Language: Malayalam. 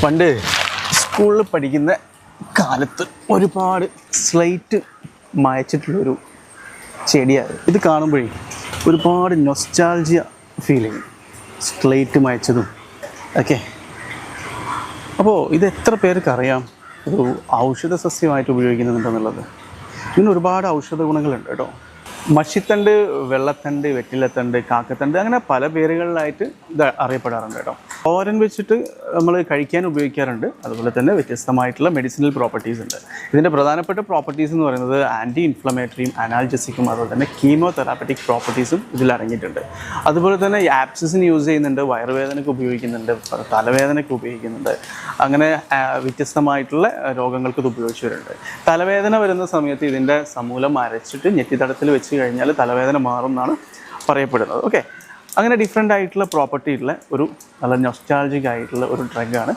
പണ്ട് സ്കൂളിൽ പഠിക്കുന്ന കാലത്ത് ഒരുപാട് സ്ലേറ്റ് മായച്ചിട്ടുള്ളൊരു ചെടിയാണ്. ഇത് കാണുമ്പോഴേ ഒരുപാട് നൊസ്റ്റാൾജിയ ഫീലിങ്, സ്ലേറ്റ് മായച്ചതും ഒക്കെ. അപ്പോൾ ഇത് എത്ര പേർക്ക് അറിയാം ഒരു ഔഷധ സസ്യമായിട്ട് ഉപയോഗിക്കുന്നുണ്ടെന്നുള്ളത്? ഇതിന് ഒരുപാട് ഔഷധ ഗുണങ്ങളുണ്ട് കേട്ടോ. മഷിത്തണ്ട്, വെള്ളത്തണ്ട്, വെറ്റിലത്തണ്ട്, കാക്കത്തണ്ട്, അങ്ങനെ പല പേരുകളിലായിട്ട് ഇത് അറിയപ്പെടാറുണ്ട് കേട്ടോ. തോരൻ വെച്ചിട്ട് നമ്മൾ കഴിക്കാൻ ഉപയോഗിക്കാറുണ്ട്. അതുപോലെ തന്നെ വ്യത്യസ്തമായിട്ടുള്ള മെഡിസിനൽ പ്രോപ്പർട്ടീസ് ഉണ്ട്. ഇതിൻ്റെ പ്രധാനപ്പെട്ട പ്രോപ്പർട്ടീസ് എന്ന് പറയുന്നത് ആൻറ്റി ഇൻഫ്ലമേറ്ററിയും അനാൽജസിക്കും അതുപോലെ തന്നെ കീമോതെറാപ്പറ്റിക് പ്രോപ്പർട്ടീസും ഇതിൽ അടങ്ങിയിട്ടുണ്ട്. അതുപോലെ തന്നെ ആപ്സിസിന് യൂസ് ചെയ്യുന്നുണ്ട്, വയറുവേദനയ്ക്ക് ഉപയോഗിക്കുന്നുണ്ട്, തലവേദനയ്ക്ക് ഉപയോഗിക്കുന്നുണ്ട്. അങ്ങനെ വ്യത്യസ്തമായിട്ടുള്ള രോഗങ്ങൾക്ക് ഇത് ഉപയോഗിച്ച് വരുന്നുണ്ട്. തലവേദന വരുന്ന സമയത്ത് ഇതിൻ്റെ സമൂലം അരച്ചിട്ട് നെറ്റിത്തടത്തിൽ വെച്ച് കഴിഞ്ഞാൽ തലവേദന മാറും എന്നാണ് പറയപ്പെടുന്നത്. ഓക്കെ, അങ്ങനെ ഡിഫറെൻ്റ് ആയിട്ടുള്ള പ്രോപ്പർട്ടി ഉള്ള ഒരു നല്ല നൊസ്റ്റാൾജിക് ആയിട്ടുള്ള ഒരു ഡ്രഗാണ്